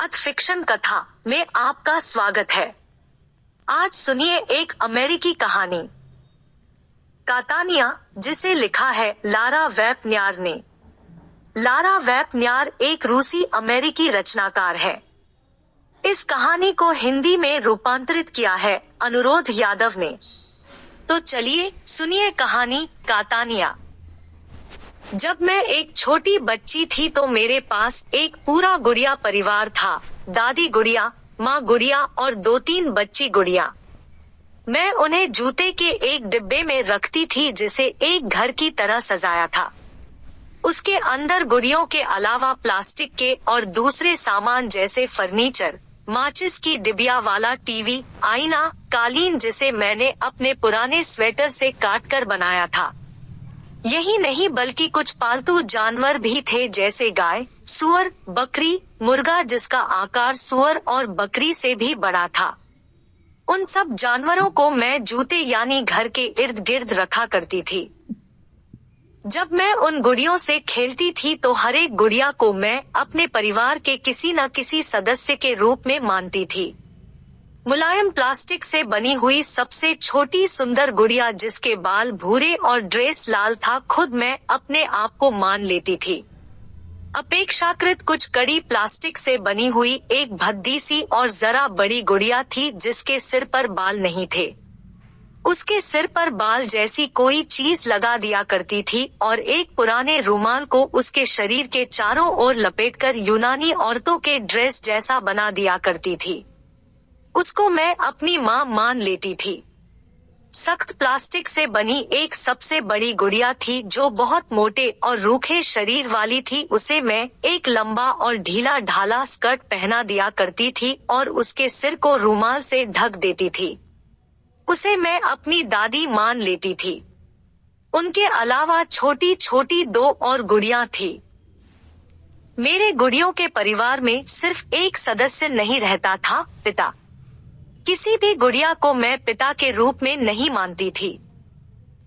अथ फिक्शन कथा में आपका स्वागत है। आज सुनिए एक अमेरिकी कहानी, कातानिया, जिसे लिखा है लारा वेपन्यार ने। लारा वेपन्यार एक रूसी अमेरिकी रचनाकार है। इस कहानी को हिंदी में रूपांतरित किया है अनुरोध यादव ने। तो चलिए सुनिए कहानी कातानिया। जब मैं एक छोटी बच्ची थी तो मेरे पास एक पूरा गुड़िया परिवार था। दादी गुड़िया, माँ गुड़िया और 2-3 बच्ची गुड़िया। मैं उन्हें जूते के एक डिब्बे में रखती थी जिसे एक घर की तरह सजाया था। उसके अंदर गुड़ियों के अलावा प्लास्टिक के और दूसरे सामान जैसे फर्नीचर, माचिस की डिबिया वाला टीवी, आईना, कालीन जिसे मैंने अपने पुराने स्वेटर से काटकर बनाया था। यही नहीं बल्कि कुछ पालतू जानवर भी थे जैसे गाय, सुअर, बकरी, मुर्गा जिसका आकार सुअर और बकरी से भी बड़ा था। उन सब जानवरों को मैं जूते यानी घर के इर्द गिर्द रखा करती थी। जब मैं उन गुड़ियों से खेलती थी तो हर एक गुड़िया को मैं अपने परिवार के किसी न किसी सदस्य के रूप में मानती थी। मुलायम प्लास्टिक से बनी हुई सबसे छोटी सुंदर गुड़िया जिसके बाल भूरे और ड्रेस लाल था, खुद मैं अपने आप को मान लेती थी। अपेक्षाकृत कुछ कड़ी प्लास्टिक से बनी हुई एक भद्दी सी और जरा बड़ी गुड़िया थी जिसके सिर पर बाल नहीं थे। उसके सिर पर बाल जैसी कोई चीज लगा दिया करती थी और एक पुराने रुमाल को उसके शरीर के चारों ओर लपेटकर यूनानी औरतों के ड्रेस जैसा बना दिया करती थी। उसको मैं अपनी माँ मान लेती थी। सख्त प्लास्टिक से बनी एक सबसे बड़ी गुड़िया थी जो बहुत मोटे और रूखे शरीर वाली थी। उसे मैं एक लंबा और ढीला ढाला स्कर्ट पहना दिया करती थी और उसके सिर को रुमाल से ढक देती थी। उसे मैं अपनी दादी मान लेती थी। उनके अलावा छोटी छोटी 2 और गुड़ियां थी। मेरे गुड़ियों के परिवार में सिर्फ एक सदस्य नहीं रहता था, पिता। किसी भी गुड़िया को मैं पिता के रूप में नहीं मानती थी।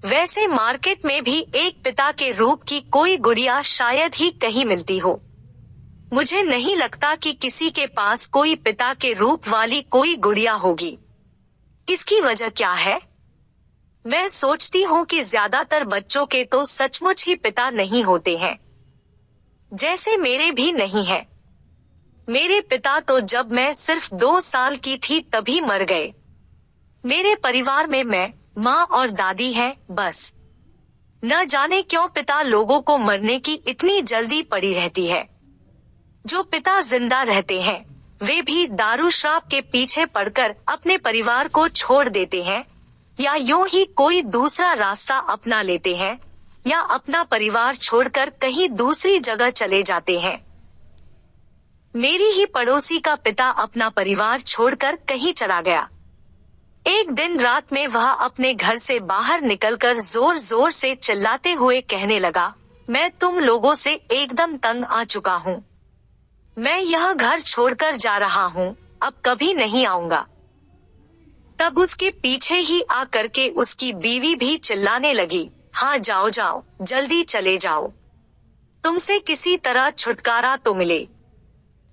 वैसे मार्केट में भी एक पिता के रूप की कोई गुड़िया शायद ही कहीं मिलती हो। मुझे नहीं लगता कि किसी के पास कोई पिता के रूप वाली कोई गुड़िया होगी। इसकी वजह क्या है? मैं सोचती हूँ कि ज्यादातर बच्चों के तो सचमुच ही पिता नहीं होते हैं, जैसे मेरे भी नहीं है। मेरे पिता तो जब मैं सिर्फ 2 साल की थी तभी मर गए। मेरे परिवार में मैं, माँ और दादी हैं, बस। न जाने क्यों पिता लोगों को मरने की इतनी जल्दी पड़ी रहती है। जो पिता जिंदा रहते हैं वे भी दारू शराब के पीछे पड़कर अपने परिवार को छोड़ देते हैं या यूं ही कोई दूसरा रास्ता अपना लेते हैं या अपना परिवार छोड़कर कहीं दूसरी जगह चले जाते हैं। मेरी ही पड़ोसी का पिता अपना परिवार छोड़कर कहीं चला गया। एक दिन रात में वह अपने घर से बाहर निकलकर जोर जोर से चिल्लाते हुए कहने लगा, मैं तुम लोगों से एकदम तंग आ चुका हूँ। मैं यह घर छोड़कर जा रहा हूँ, अब कभी नहीं आऊंगा। तब उसके पीछे ही आ करके उसकी बीवी भी चिल्लाने लगी, हाँ जाओ जाओ, जल्दी चले जाओ। तुमसे किसी तरह छुटकारा तो मिले।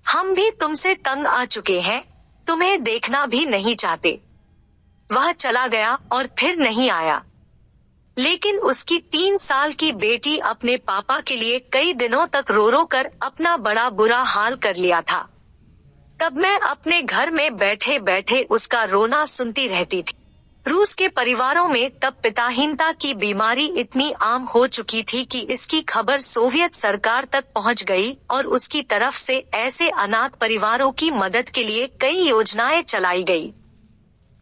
हम भी तुमसे तंग आ चुके हैं, तुम्हें देखना भी नहीं चाहते। वह चला गया और फिर नहीं आया। लेकिन उसकी 3 साल की बेटी अपने पापा के लिए कई दिनों तक रो रो कर अपना बड़ा बुरा हाल कर लिया था। तब मैं अपने घर में बैठे बैठे उसका रोना सुनती रहती थी। रूस के परिवारों में तब पिताहीनता की बीमारी इतनी आम हो चुकी थी कि इसकी खबर सोवियत सरकार तक पहुंच गई और उसकी तरफ से ऐसे अनाथ परिवारों की मदद के लिए कई योजनाएं चलाई गई।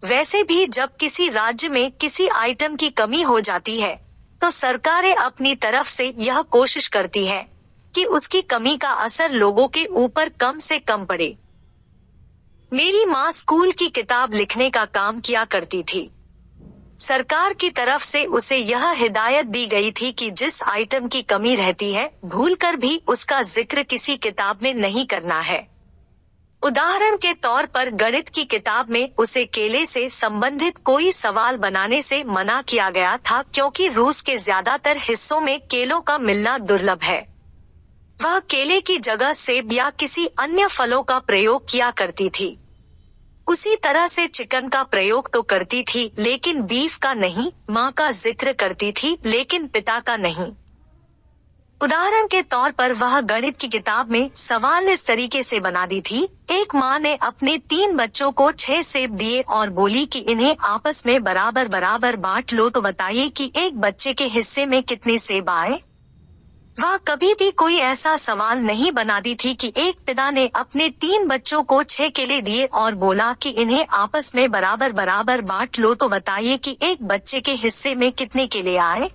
वैसे भी जब किसी राज्य में किसी आइटम की कमी हो जाती है तो सरकारें अपनी तरफ से यह कोशिश करती हैं कि उसकी कमी का असर लोगों के ऊपर कम से कम पड़े। मेरी माँ स्कूल की किताब लिखने का काम किया करती थी। सरकार की तरफ से उसे यह हिदायत दी गई थी कि जिस आइटम की कमी रहती है भूलकर भी उसका जिक्र किसी किताब में नहीं करना है। उदाहरण के तौर पर गणित की किताब में उसे केले से संबंधित कोई सवाल बनाने से मना किया गया था क्योंकि रूस के ज्यादातर हिस्सों में केलों का मिलना दुर्लभ है। वह केले की जगह सेब या किसी अन्य फलों का प्रयोग किया करती थी। उसी तरह से चिकन का प्रयोग तो करती थी लेकिन बीफ का नहीं, माँ का जिक्र करती थी लेकिन पिता का नहीं। उदाहरण के तौर पर वह गणित की किताब में सवाल इस तरीके से बना दी थी। एक माँ ने अपने 3 बच्चों को 6 सेब दिए और बोली कि इन्हें आपस में बराबर बराबर बांट लो, तो बताइए कि एक बच्चे के हिस्से में कितने सेब आए। वह कभी भी कोई ऐसा सवाल नहीं बनाती थी कि एक पिता ने अपने 3 बच्चों को 6 केले दिए और बोला कि इन्हें आपस में बराबर बराबर बांट लो, तो बताइए कि एक बच्चे के हिस्से में कितने केले आए।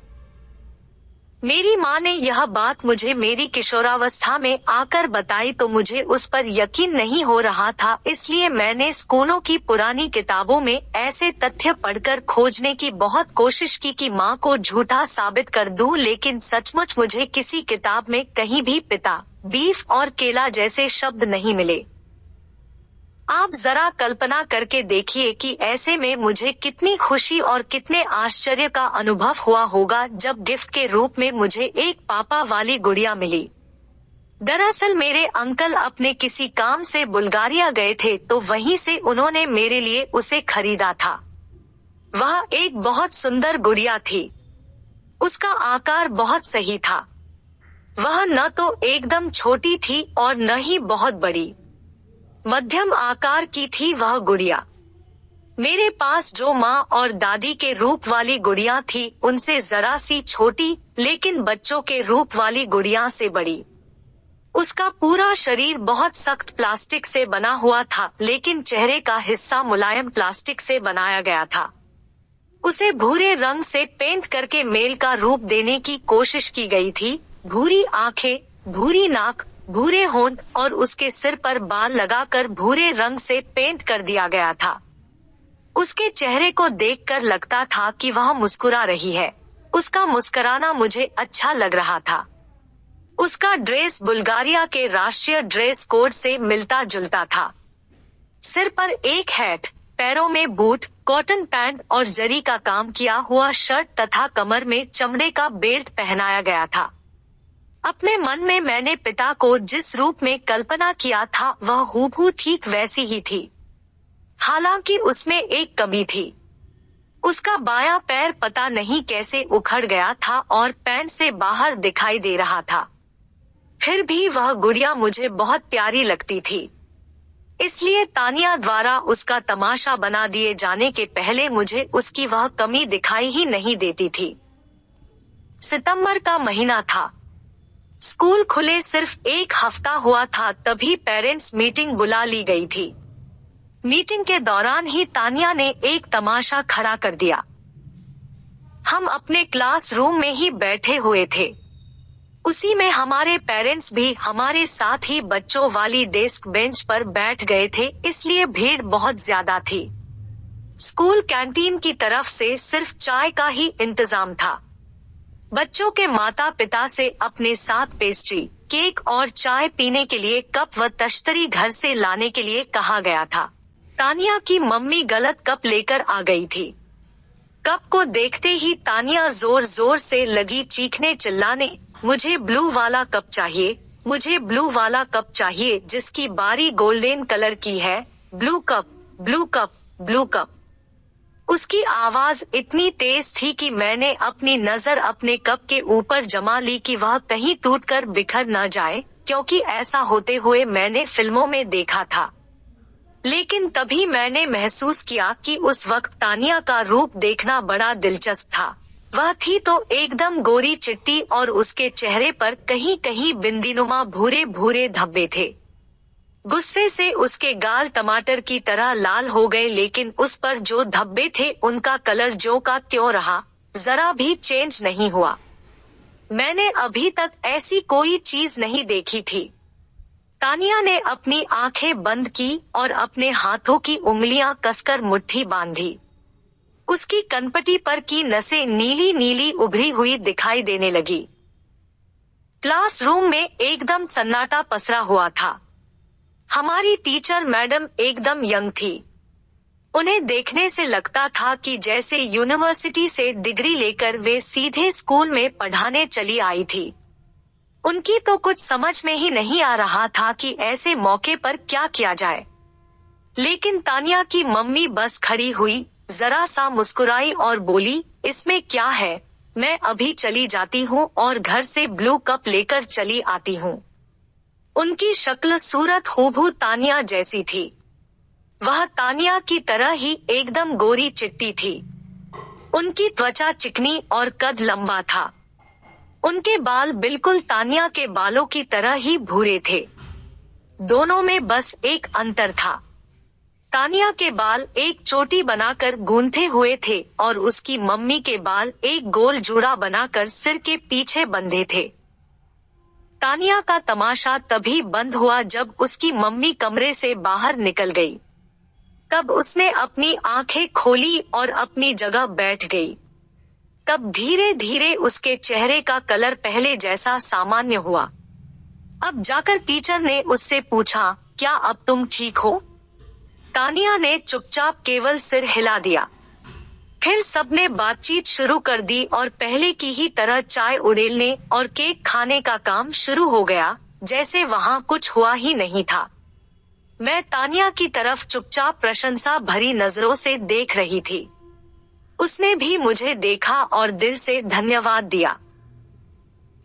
मेरी माँ ने यह बात मुझे मेरी किशोरावस्था में आकर बताई तो मुझे उस पर यकीन नहीं हो रहा था, इसलिए मैंने स्कूलों की पुरानी किताबों में ऐसे तथ्य पढ़कर खोजने की बहुत कोशिश की कि माँ को झूठा साबित कर दूं, लेकिन सचमुच मुझे किसी किताब में कहीं भी पिता, बीफ और केला जैसे शब्द नहीं मिले। आप जरा कल्पना करके देखिए कि ऐसे में मुझे कितनी खुशी और कितने आश्चर्य का अनुभव हुआ होगा जब गिफ्ट के रूप में मुझे एक पापा वाली गुड़िया मिली। दरअसल मेरे अंकल अपने किसी काम से बुल्गारिया गए थे तो वहीं से उन्होंने मेरे लिए उसे खरीदा था। वह एक बहुत सुंदर गुड़िया थी। उसका आकार बहुत सही था। वह न तो एकदम छोटी थी और न ही बहुत बड़ी, मध्यम आकार की थी वह गुड़िया। मेरे पास जो माँ और दादी के रूप वाली गुड़िया थी उनसे जरा सी छोटी लेकिन बच्चों के रूप वाली गुड़िया से बड़ी। उसका पूरा शरीर बहुत सख्त प्लास्टिक से बना हुआ था लेकिन चेहरे का हिस्सा मुलायम प्लास्टिक से बनाया गया था। उसे भूरे रंग से पेंट करके मेल का रूप देने की कोशिश की गई थी। भूरी आंखें, भूरी नाक, भूरे होंठ और उसके सिर पर बाल लगाकर भूरे रंग से पेंट कर दिया गया था। उसके चेहरे को देखकर लगता था कि वह मुस्कुरा रही है। उसका मुस्कुराना मुझे अच्छा लग रहा था। उसका ड्रेस बुल्गारिया के राष्ट्रीय ड्रेस कोड से मिलता जुलता था। सिर पर एक हैट, पैरों में बूट, कॉटन पैंट और जरी का काम किया हुआ शर्ट तथा कमर में चमड़े का बेल्ट पहनाया गया था। अपने मन में मैंने पिता को जिस रूप में कल्पना किया था वह हूबहू ठीक वैसी ही थी। हालांकि उसमें एक कमी थी। उसका बायां पैर पता नहीं कैसे उखड़ गया था और पैंट से बाहर दिखाई दे रहा था। फिर भी वह गुड़िया मुझे बहुत प्यारी लगती थी, इसलिए तानिया द्वारा उसका तमाशा बना दिए जाने के पहले मुझे उसकी वह कमी दिखाई ही नहीं देती थी। सितंबर का महीना था। स्कूल खुले सिर्फ 1 हफ्ता हुआ था तभी पेरेंट्स मीटिंग बुला ली गई थी। मीटिंग के दौरान ही तानिया ने एक तमाशा खड़ा कर दिया। हम अपने क्लासरूम में ही बैठे हुए थे। उसी में हमारे पेरेंट्स भी हमारे साथ ही बच्चों वाली डेस्क बेंच पर बैठ गए थे, इसलिए भीड़ बहुत ज्यादा थी। स्कूल कैंटीन की तरफ से सिर्फ चाय का ही इंतजाम था। बच्चों के माता पिता से अपने साथ पेस्ट्री, केक और चाय पीने के लिए कप व तश्तरी घर से लाने के लिए कहा गया था। तानिया की मम्मी गलत कप लेकर आ गई थी। कप को देखते ही तानिया जोर जोर से लगी चीखने चिल्लाने, मुझे ब्लू वाला कप चाहिए, मुझे ब्लू वाला कप चाहिए जिसकी बारी गोल्डन कलर की है, blue cup, blue cup, blue cup. उसकी आवाज इतनी तेज थी कि मैंने अपनी नजर अपने कप के ऊपर जमा ली कि वह कहीं टूटकर बिखर न जाए, क्योंकि ऐसा होते हुए मैंने फिल्मों में देखा था। लेकिन तभी मैंने महसूस किया कि उस वक्त तानिया का रूप देखना बड़ा दिलचस्प था। वह थी तो एकदम गोरी चिट्टी और उसके चेहरे पर कहीं कहीं बिंदीनुमा भूरे भूरे धब्बे थे। गुस्से से उसके गाल टमाटर की तरह लाल हो गए, लेकिन उस पर जो धब्बे थे उनका कलर जो का त्यों रहा, जरा भी चेंज नहीं हुआ। मैंने अभी तक ऐसी कोई चीज नहीं देखी थी। तानिया ने अपनी आंखें बंद की और अपने हाथों की उंगलियां कसकर मुट्ठी बांधी। उसकी कनपटी पर की नसें नीली नीली उभरी हुई दिखाई देने लगी। क्लासरूम में एकदम सन्नाटा पसरा हुआ था। हमारी टीचर मैडम एकदम यंग थी। उन्हें देखने से लगता था कि जैसे यूनिवर्सिटी से डिग्री लेकर वे सीधे स्कूल में पढ़ाने चली आई थी। उनकी तो कुछ समझ में ही नहीं आ रहा था कि ऐसे मौके पर क्या किया जाए। लेकिन तानिया की मम्मी बस खड़ी हुई, जरा सा मुस्कुराई और बोली, इसमें क्या है, मैं अभी चली जाती हूँ और घर से ब्लू कप लेकर चली आती हूँ। उनकी शक्ल सूरत हूबहू तानिया जैसी थी। वह तानिया की तरह ही एकदम गोरी चिट्टी थी। उनकी त्वचा चिकनी और कद लंबा था। उनके बाल बिल्कुल तानिया के बालों की तरह ही भूरे थे। दोनों में बस एक अंतर था। तानिया के बाल एक चोटी बनाकर गूंथे हुए थे और उसकी मम्मी के बाल एक गोल जूड़ा बनाकर सिर के पीछे बंधे थे। तानिया का तमाशा तभी बंद हुआ जब उसकी मम्मी कमरे से बाहर निकल गई। तब उसने अपनी आंखें खोली और अपनी जगह बैठ गई। तब धीरे धीरे उसके चेहरे का कलर पहले जैसा सामान्य हुआ। अब जाकर टीचर ने उससे पूछा, क्या अब तुम ठीक हो? तानिया ने चुपचाप केवल सिर हिला दिया। फिर सबने बातचीत शुरू कर दी और पहले की ही तरह चाय उड़ेलने और केक खाने का काम शुरू हो गया, जैसे वहाँ कुछ हुआ ही नहीं था। मैं तानिया की तरफ चुपचाप प्रशंसा भरी नजरों से देख रही थी। उसने भी मुझे देखा और दिल से धन्यवाद दिया।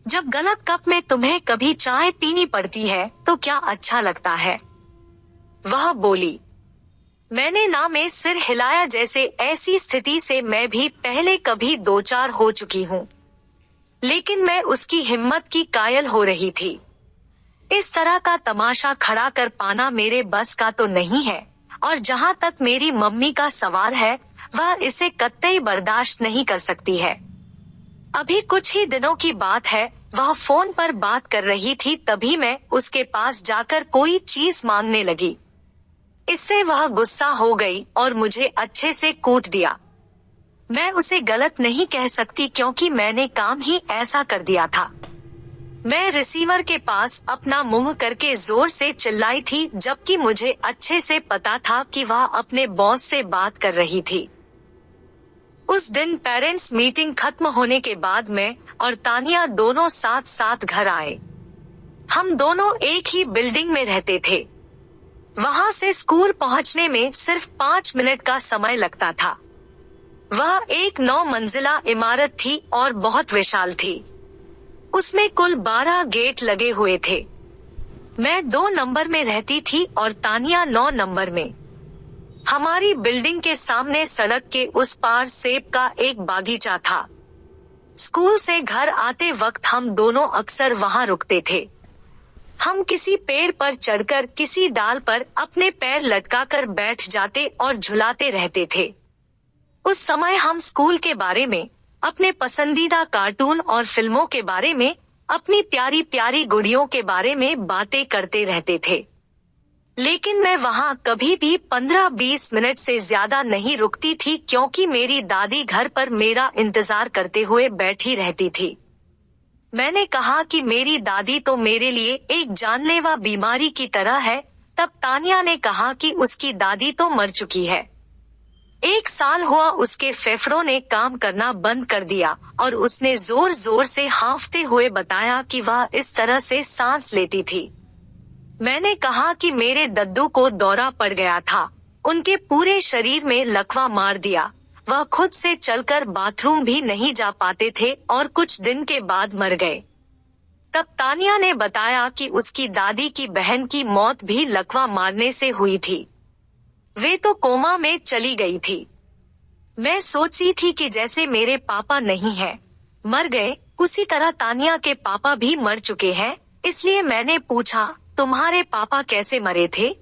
जब गलत कप में तुम्हें कभी चाय पीनी पड़ती है तो क्या अच्छा लगता है? वह बोली। मैंने ना में सिर हिलाया, जैसे ऐसी स्थिति से मैं भी पहले कभी दो चार हो चुकी हूँ। लेकिन मैं उसकी हिम्मत की कायल हो रही थी। इस तरह का तमाशा खड़ा कर पाना मेरे बस का तो नहीं है, और जहाँ तक मेरी मम्मी का सवाल है, वह इसे कतई बर्दाश्त नहीं कर सकती है। अभी कुछ ही दिनों की बात है, वह फोन पर बात कर रही थी, तभी मैं उसके पास जाकर कोई चीज मांगने लगी। इससे वह गुस्सा हो गई और मुझे अच्छे से कूट दिया। मैं उसे गलत नहीं कह सकती क्योंकि मैंने काम ही ऐसा कर दिया था। मैं रिसीवर के पास अपना मुंह करके जोर से चिल्लाई थी, जबकि मुझे अच्छे से पता था कि वह अपने बॉस से बात कर रही थी। उस दिन पेरेंट्स मीटिंग खत्म होने के बाद मैं और तानिया दोनों साथ साथ घर आए। हम दोनों एक ही बिल्डिंग में रहते थे। वहाँ से स्कूल पहुँचने में सिर्फ 5 मिनट का समय लगता था। वह एक 9 मंजिला इमारत थी और बहुत विशाल थी। उसमें कुल 12 गेट लगे हुए थे। मैं 2 नंबर में रहती थी और तानिया 9 नंबर में। हमारी बिल्डिंग के सामने सड़क के उस पार सेब का एक बागीचा था। स्कूल से घर आते वक्त हम दोनों अक्सर वहाँ रुकते थे। हम किसी पेड़ पर चढ़कर किसी डाल पर अपने पैर लटकाकर बैठ जाते और झुलाते रहते थे। उस समय हम स्कूल के बारे में, अपने पसंदीदा कार्टून और फिल्मों के बारे में, अपनी प्यारी प्यारी गुड़ियों के बारे में बातें करते रहते थे। लेकिन मैं वहाँ कभी भी 15-20 मिनट से ज्यादा नहीं रुकती थी, क्योंकि मेरी दादी घर पर मेरा इंतजार करते हुए बैठी रहती थी। मैंने कहा कि मेरी दादी तो मेरे लिए एक जानलेवा बीमारी की तरह है। तब तानिया ने कहा कि उसकी दादी तो मर चुकी है। 1 साल हुआ उसके फेफड़ों ने काम करना बंद कर दिया और उसने जोर जोर से हांफते हुए बताया कि वह इस तरह से सांस लेती थी। मैंने कहा कि मेरे दद्दू को दौरा पड़ गया था, उनके पूरे शरीर में लकवा मार दिया, वह खुद से चलकर बाथरूम भी नहीं जा पाते थे और कुछ दिन के बाद मर गए। तब तानिया ने बताया कि उसकी दादी की बहन की मौत भी लकवा मारने से हुई थी। वे तो कोमा में चली गई थी। मैं सोचती थी कि जैसे मेरे पापा नहीं हैं, मर गए, उसी तरह तानिया के पापा भी मर चुके हैं। इसलिए मैंने पूछा, तुम्हारे पापा कैसे मरे थे?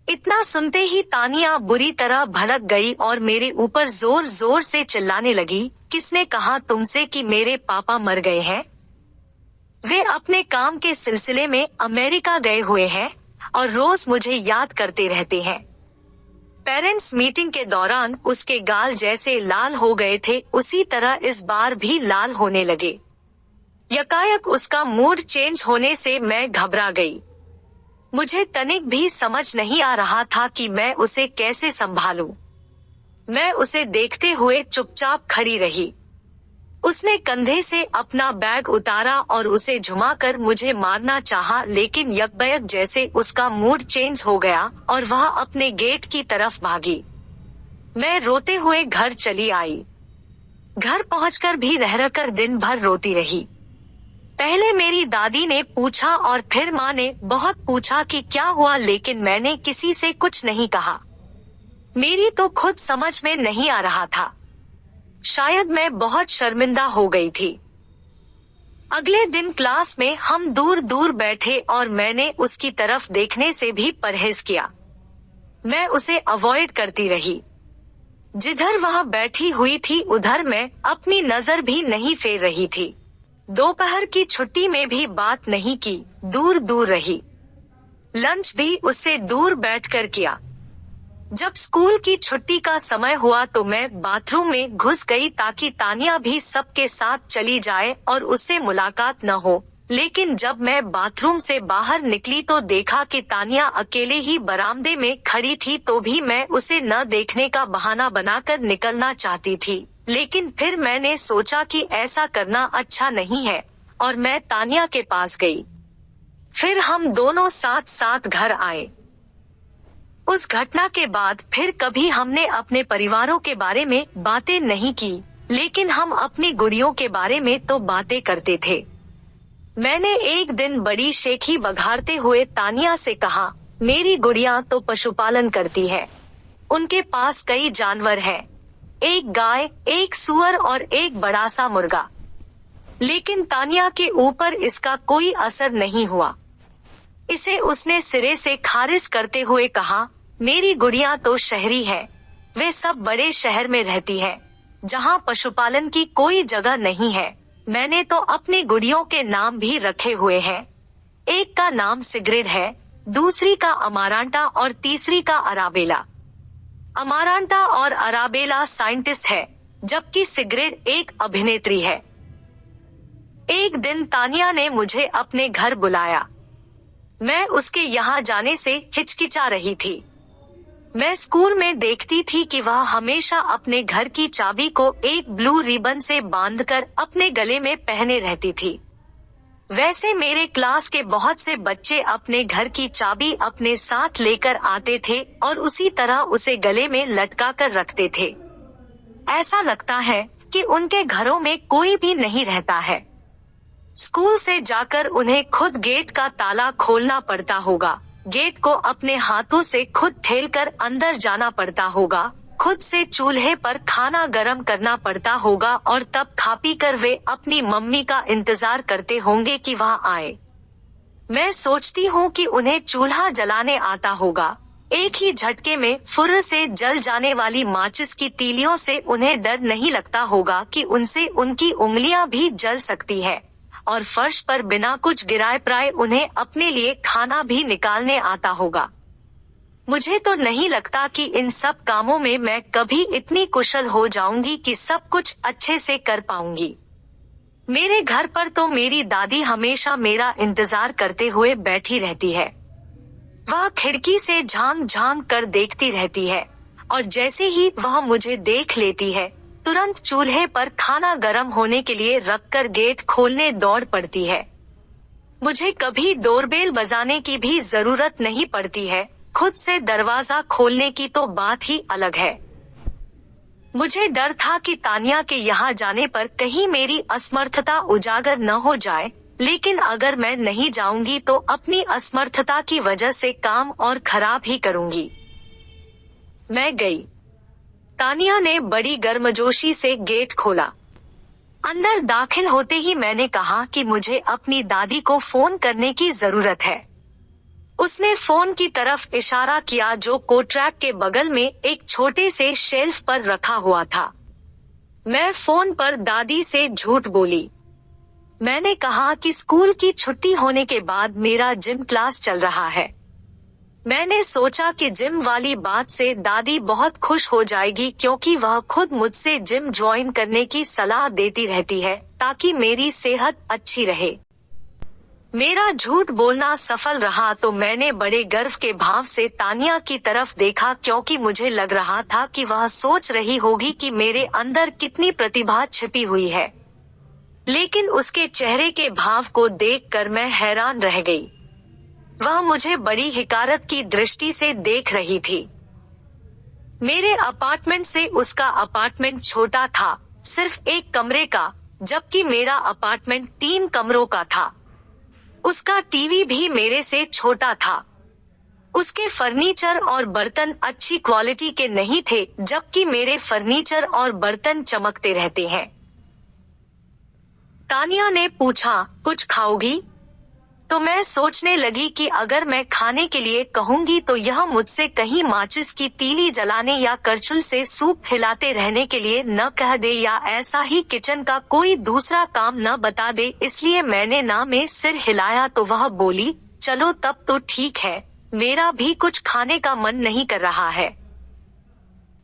इतना सुनते ही तानिया बुरी तरह भड़क गई और मेरे ऊपर जोर जोर से चिल्लाने लगी, किसने कहा तुमसे कि मेरे पापा मर गए हैं? वे अपने काम के सिलसिले में अमेरिका गए हुए हैं और रोज मुझे याद करते रहते हैं। पेरेंट्स मीटिंग के दौरान उसके गाल जैसे लाल हो गए थे, उसी तरह इस बार भी लाल होने लगे। यकायक उसका मूड चेंज होने से मैं घबरा गई। मुझे तनिक भी समझ नहीं आ रहा था कि मैं उसे कैसे संभालूं। मैं उसे देखते हुए चुपचाप खड़ी रही। उसने कंधे से अपना बैग उतारा और उसे झुमाकर मुझे मारना चाहा, लेकिन यकबयक जैसे उसका मूड चेंज हो गया और वह अपने गेट की तरफ भागी। मैं रोते हुए घर चली आई। घर पहुंचकर भी रहकर दिन भर रोती रही। पहले मेरी दादी ने पूछा और फिर माँ ने बहुत पूछा कि क्या हुआ, लेकिन मैंने किसी से कुछ नहीं कहा। मेरी तो खुद समझ में नहीं आ रहा था। शायद मैं बहुत शर्मिंदा हो गई थी। अगले दिन क्लास में हम दूर दूर बैठे और मैंने उसकी तरफ देखने से भी परहेज किया। मैं उसे अवॉइड करती रही। जिधर वह बैठी हुई थी उधर मैं अपनी नजर भी नहीं फेर रही थी। दोपहर की छुट्टी में भी बात नहीं की, दूर दूर रही। लंच भी उससे दूर बैठकर किया। जब स्कूल की छुट्टी का समय हुआ तो मैं बाथरूम में घुस गई ताकि तानिया भी सबके साथ चली जाए और उससे मुलाकात न हो। लेकिन जब मैं बाथरूम से बाहर निकली तो देखा कि तानिया अकेले ही बरामदे में खड़ी थी, तो भी मैं उसे न देखने का बहाना बनाकर निकलना चाहती थी। लेकिन फिर मैंने सोचा कि ऐसा करना अच्छा नहीं है और मैं तानिया के पास गई। फिर हम दोनों साथ साथ घर आए। उस घटना के बाद फिर कभी हमने अपने परिवारों के बारे में बातें नहीं की, लेकिन हम अपनी गुड़ियों के बारे में तो बातें करते थे। मैंने एक दिन बड़ी शेखी बघारते हुए तानिया से कहा, मेरी गुड़िया तो पशुपालन करती है। उनके पास कई जानवर हैं, एक गाय, एक सुअर और एक बड़ा सा मुर्गा। लेकिन तानिया के ऊपर इसका कोई असर नहीं हुआ। इसे उसने सिरे से खारिज करते हुए कहा, मेरी गुड़िया तो शहरी है। वे सब बड़े शहर में रहती है जहाँ पशुपालन की कोई जगह नहीं है। मैंने तो अपनी गुड़ियों के नाम भी रखे हुए हैं। एक का नाम सिग्रिड है, दूसरी का अमारांटा और तीसरी का अराबेला। अमारांटा और अराबेला साइंटिस्ट है, जबकि सिग्रिड एक अभिनेत्री है। एक दिन तानिया ने मुझे अपने घर बुलाया। मैं उसके यहाँ जाने से हिचकिचा रही थी। मैं स्कूल में देखती थी कि वह हमेशा अपने घर की चाबी को एक ब्लू रिबन से बांधकर अपने गले में पहने रहती थी। वैसे मेरे क्लास के बहुत से बच्चे अपने घर की चाबी अपने साथ लेकर आते थे और उसी तरह उसे गले में लटका कर रखते थे। ऐसा लगता है कि उनके घरों में कोई भी नहीं रहता है। स्कूल से जाकर उन्हें खुद गेट का ताला खोलना पड़ता होगा, गेट को अपने हाथों से खुद ठेलकर अंदर जाना पड़ता होगा, खुद से चूल्हे पर खाना गरम करना पड़ता होगा और तब खा पी कर वे अपनी मम्मी का इंतजार करते होंगे कि वह आए। मैं सोचती हूँ कि उन्हें चूल्हा जलाने आता होगा। एक ही झटके में फुर्र से जल जाने वाली माचिस की तीलियों से उन्हें डर नहीं लगता होगा कि उनसे उनकी उंगलियां भी जल सकती है, और फर्श पर बिना कुछ गिराए प्राय उन्हें अपने लिए खाना भी निकालने आता होगा। मुझे तो नहीं लगता कि इन सब कामों में मैं कभी इतनी कुशल हो जाऊंगी कि सब कुछ अच्छे से कर पाऊंगी। मेरे घर पर तो मेरी दादी हमेशा मेरा इंतजार करते हुए बैठी रहती है। वह खिड़की से झांक झांक कर देखती रहती है और जैसे ही वह मुझे देख लेती है तुरंत चूल्हे पर खाना गर्म होने के लिए रखकर गेट खोलने दौड़ पड़ती है। मुझे कभी डोरबेल बजाने की भी जरूरत नहीं पड़ती है, खुद से दरवाजा खोलने की तो बात ही अलग है। मुझे डर था कि तानिया के यहाँ जाने पर कहीं मेरी असमर्थता उजागर न हो जाए, लेकिन अगर मैं नहीं जाऊंगी तो अपनी असमर्थता की वजह से काम और खराब ही करूंगी। मैं गई। तानिया ने बड़ी गर्मजोशी से गेट खोला। अंदर दाखिल होते ही मैंने कहा कि मुझे अपनी दादी को फोन करने की जरूरत है। उसने फोन की तरफ इशारा किया जो कोट्रैक के बगल में एक छोटे से शेल्फ पर रखा हुआ था। मैं फोन पर दादी से झूठ बोली। मैंने कहा कि स्कूल की छुट्टी होने के बाद मेरा जिम क्लास चल रहा है। मैंने सोचा कि जिम वाली बात से दादी बहुत खुश हो जाएगी, क्योंकि वह खुद मुझसे जिम ज्वाइन करने की सलाह देती रहती है ताकि मेरी सेहत अच्छी रहे। मेरा झूठ बोलना सफल रहा तो मैंने बड़े गर्व के भाव से तानिया की तरफ देखा, क्योंकि मुझे लग रहा था कि वह सोच रही होगी कि मेरे अंदर कितनी प्रतिभा छिपी हुई है। लेकिन उसके चेहरे के भाव को देखकर मैं हैरान रह गई। वह मुझे बड़ी हिकारत की दृष्टि से देख रही थी। मेरे अपार्टमेंट से उसका अपार्टमेंट छोटा था, सिर्फ एक कमरे का, जबकि मेरा अपार्टमेंट 3 कमरों का था। उसका टीवी भी मेरे से छोटा था। उसके फर्नीचर और बर्तन अच्छी क्वालिटी के नहीं थे, जबकि मेरे फर्नीचर और बर्तन चमकते रहते हैं। तानिया ने पूछा, कुछ खाओगी? तो मैं सोचने लगी कि अगर मैं खाने के लिए कहूंगी तो यह मुझसे कहीं माचिस की तीली जलाने या करछुल से सूप हिलाते रहने के लिए न कह दे, या ऐसा ही किचन का कोई दूसरा काम न बता दे। इसलिए मैंने ना में सिर हिलाया तो वह बोली, चलो तब तो ठीक है, मेरा भी कुछ खाने का मन नहीं कर रहा है।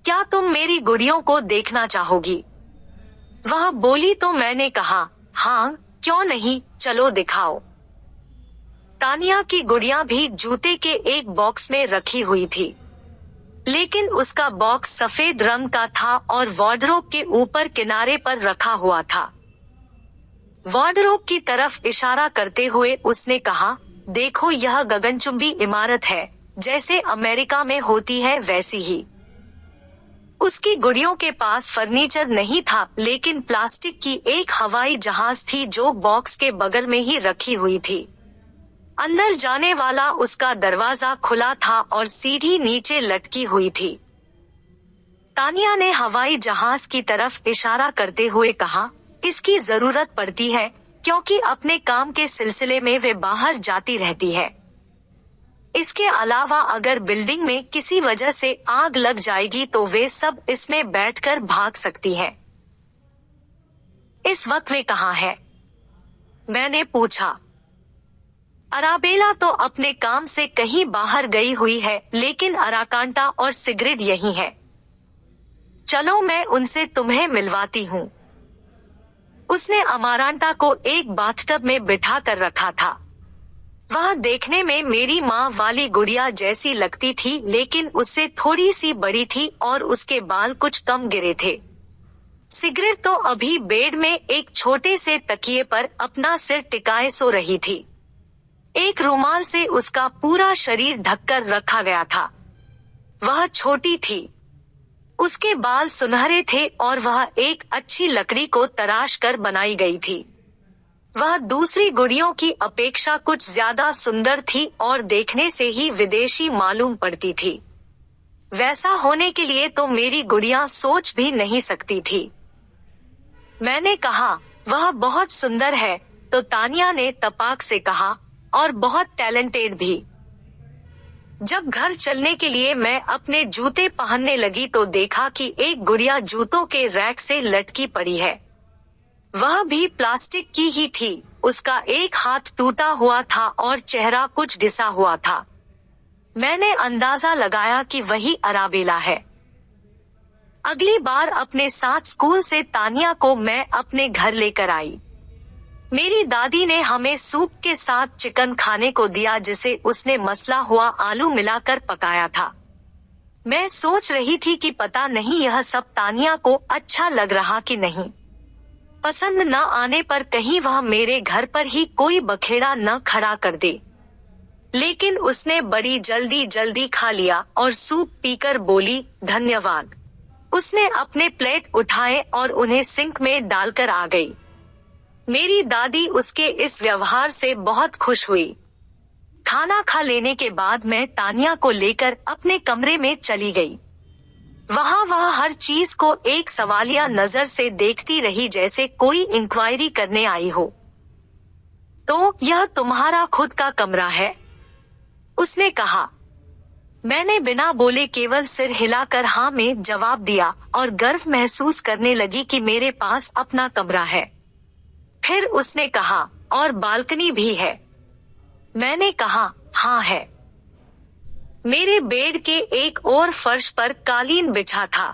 क्या तुम मेरी गुड़ियों को देखना चाहोगी? वह बोली तो मैंने कहा, हाँ क्यों नहीं, चलो दिखाओ। तानिया की गुड़ियां भी जूते के एक बॉक्स में रखी हुई थी, लेकिन उसका बॉक्स सफेद रंग का था और वार्डरोब के ऊपर किनारे पर रखा हुआ था। वार्डरोब की तरफ इशारा करते हुए उसने कहा, देखो यह गगनचुंबी इमारत है, जैसे अमेरिका में होती है वैसी ही। उसकी गुड़ियों के पास फर्नीचर नहीं था, लेकिन प्लास्टिक की एक हवाई जहाज थी जो बॉक्स के बगल में ही रखी हुई थी। अंदर जाने वाला उसका दरवाजा खुला था और सीढ़ी नीचे लटकी हुई थी। तानिया ने हवाई जहाज की तरफ इशारा करते हुए कहा, इसकी जरूरत पड़ती है, क्योंकि अपने काम के सिलसिले में वे बाहर जाती रहती है। इसके अलावा अगर बिल्डिंग में किसी वजह से आग लग जाएगी तो वे सब इसमें बैठकर भाग सकती हैं। इस वक्त वे कहाँ है? मैंने पूछा। अराबेला तो अपने काम से कहीं बाहर गई हुई है, लेकिन अराकांटा और सिग्रिड यही है। चलो मैं उनसे तुम्हें मिलवाती हूँ। उसने अमारांटा को एक बाथटब में बिठा कर रखा था। वह देखने में मेरी माँ वाली गुड़िया जैसी लगती थी, लेकिन उससे थोड़ी सी बड़ी थी और उसके बाल कुछ कम गिरे थे। सिग्रिड तो अभी बेड में एक छोटे से तकिए पर अपना सिर टिकाए सो रही थी। एक रुमाल से उसका पूरा शरीर ढककर रखा गया था। वह छोटी थी, उसके बाल सुनहरे थे और वह एक अच्छी लकड़ी को तराश कर बनाई गई थी। वह दूसरी गुड़ियों की अपेक्षा कुछ ज्यादा सुंदर थी और देखने से ही विदेशी मालूम पड़ती थी। वैसा होने के लिए तो मेरी गुड़िया सोच भी नहीं सकती थी। मैंने कहा, वह बहुत सुंदर है, तो तानिया ने तपाक से कहा, और बहुत टैलेंटेड भी। जब घर चलने के लिए मैं अपने जूते पहनने लगी तो देखा कि एक गुड़िया जूतों के रैक से लटकी पड़ी है। वह भी प्लास्टिक की ही थी। उसका एक हाथ टूटा हुआ था और चेहरा कुछ घिसा हुआ था। मैंने अंदाजा लगाया कि वही अराबेला है। अगली बार अपने साथ स्कूल से तानिया को मैं अपने घर लेकर आई। मेरी दादी ने हमें सूप के साथ चिकन खाने को दिया, जिसे उसने मसला हुआ आलू मिलाकर पकाया था। मैं सोच रही थी कि पता नहीं यह सब तानिया को अच्छा लग रहा कि नहीं। पसंद न आने पर कहीं वह मेरे घर पर ही कोई बखेड़ा न खड़ा कर दे। लेकिन उसने बड़ी जल्दी खा लिया और सूप पीकर बोली, धन्यवाद। उसने अपने प्लेट उठाए और उन्हें सिंक में डालकर आ गई। मेरी दादी उसके इस व्यवहार से बहुत खुश हुई। खाना खा लेने के बाद मैं तानिया को लेकर अपने कमरे में चली गई। वहाँ वह हर चीज को एक सवालिया नजर से देखती रही, जैसे कोई इंक्वायरी करने आई हो। तो यह तुम्हारा खुद का कमरा है? उसने कहा। मैंने बिना बोले केवल सिर हिलाकर हाँ में जवाब दिया और गर्व महसूस करने लगी कि मेरे पास अपना कमरा है। फिर उसने कहा, और बालकनी भी है? मैंने कहा, हाँ है। मेरे बेड के एक और फर्श पर कालीन बिछा था।